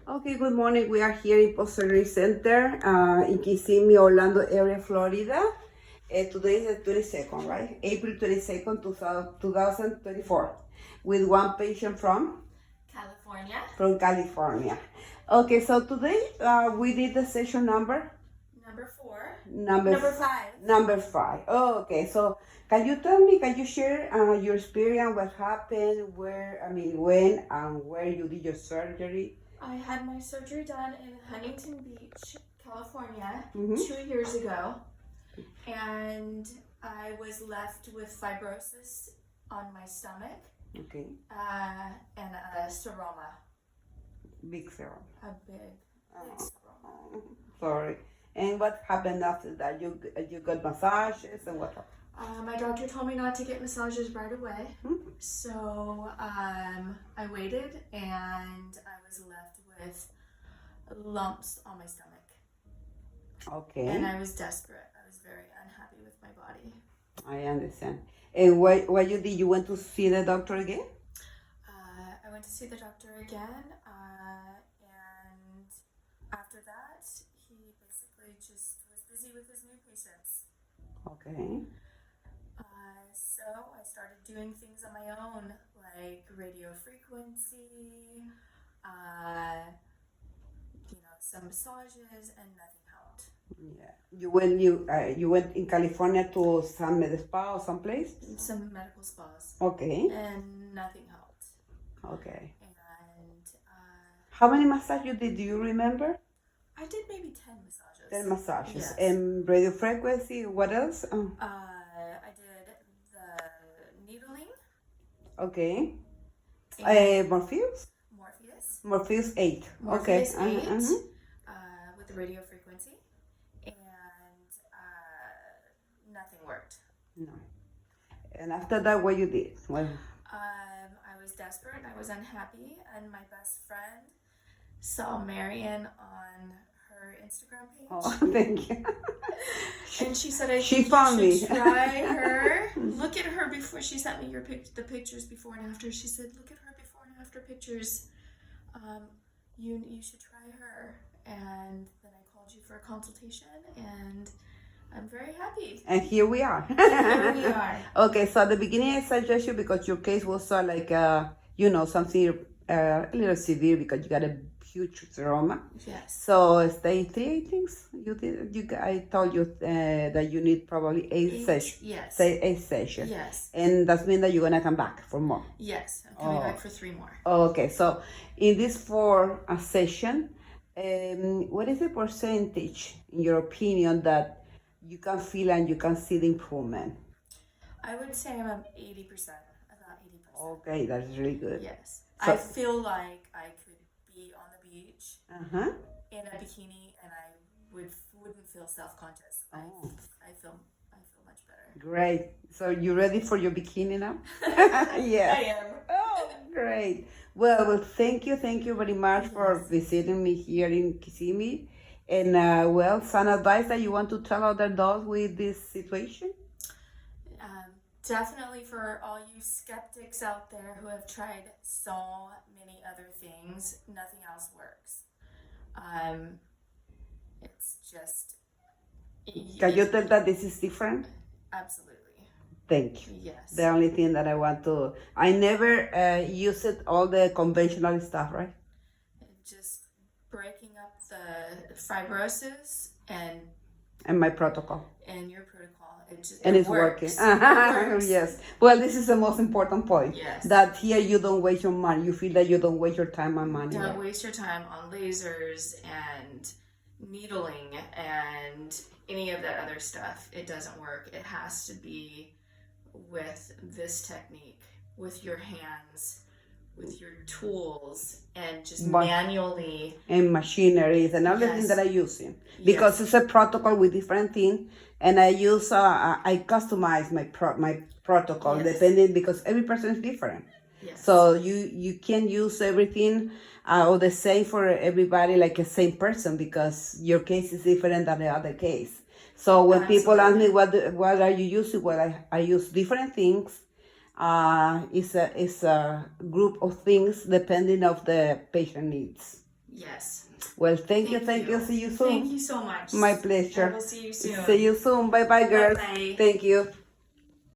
Okay, good morning. We are here in Post-Surgery Center in Kissimmee, Orlando area, Florida. Today is the 22nd, right? April 22nd, 2024, with one patient from California. California. Okay, so today we did the session number? Number 4. Number 5. Number 5. Oh, okay, so can you share your experience, what happened, when and where you did your surgery? I had my surgery done in Huntington Beach, California, Mm-hmm. 2 years ago, and I was left with fibrosis on my stomach Okay, and a seroma, big serum. a big seroma. Oh, sorry. And what happened after that? You got massages and what happened? My doctor told me not to get massages right away, so I waited, and I was left with lumps on my stomach. Okay. And I was desperate. I was very unhappy with my body. I understand. And what you did? You went to see the doctor again? I went to see the doctor again, and after that, he basically just was busy with his new patients. Okay. So I started doing things on my own, like radio frequency, some massages, and nothing helped. Yeah. You went in California to some med spa or someplace? Some medical spas. Okay. And nothing helped. Okay. And how many massages you did? Do you remember? I did maybe 10 massages. 10 massages. Yes. And radio frequency. What else? I did the needling. Okay. Morpheus? Morpheus 8. Morpheus Okay. 8 with the radio frequency, and nothing worked. No. And after that, what you did? Well, I was desperate. I was unhappy, and my best friend saw Marian on her Instagram page. oh, thank you. And she said, She found me. Try her. Look at her before. She sent me the pictures before and after. She said, look at her before and after pictures. You should try her. And then I called you for a consultation, and I'm very happy. And here we are. Here we are. Okay, so at the beginning I suggest you, because your case was something a little severe, because you got a huge seroma. Yes. So stage 3, I think I told you that you need probably 8 sessions. Yes. 8 sessions. Yes. And that means that you're gonna come back for more. Yes, I'm coming back for 3 more. Okay, so in this 4 session, what is the percentage, in your opinion, that you can feel and you can see the improvement? I would say I'm about 80%. Okay, that's really good. Yes. So, I feel like I could be on the beach in a bikini, and I wouldn't feel self-conscious. Oh. I feel much better. Great. So you ready for your bikini now? Yes. I am. Oh, great. Well, thank you very much for visiting me here in Kissimmee. And some advice that you want to tell other dogs with this situation? Definitely for all you skeptics out there who have tried so many other things, nothing else works. It's just... Can you tell that this is different? Absolutely. Thank you. Yes. The only thing that I never used all the conventional stuff, right? Just breaking up the fibrosis and my protocol. And your protocol. It's working. Yes. Well, this is the most important point. Yes. That here you don't waste your money. You feel that you don't waste your time and money. Don't waste your time on lasers and needling and any of that other stuff. It doesn't work. It has to be with this technique, with your hands, with your tools, and just manually. And machineries and everything that I use in. Because it's a protocol with different things. And I use, I customize my protocol depending, because every person is different. Yes. So you can't use everything or the same for everybody, like a same person, because your case is different than the other case. So when people ask me what are you using, well, I use different things. It's a group of things depending of the patient needs. Yes. Well, thank you. See you soon. Thank you so much. My pleasure. I will see you soon. See you soon. Bye bye, girls. Bye-bye. Thank you.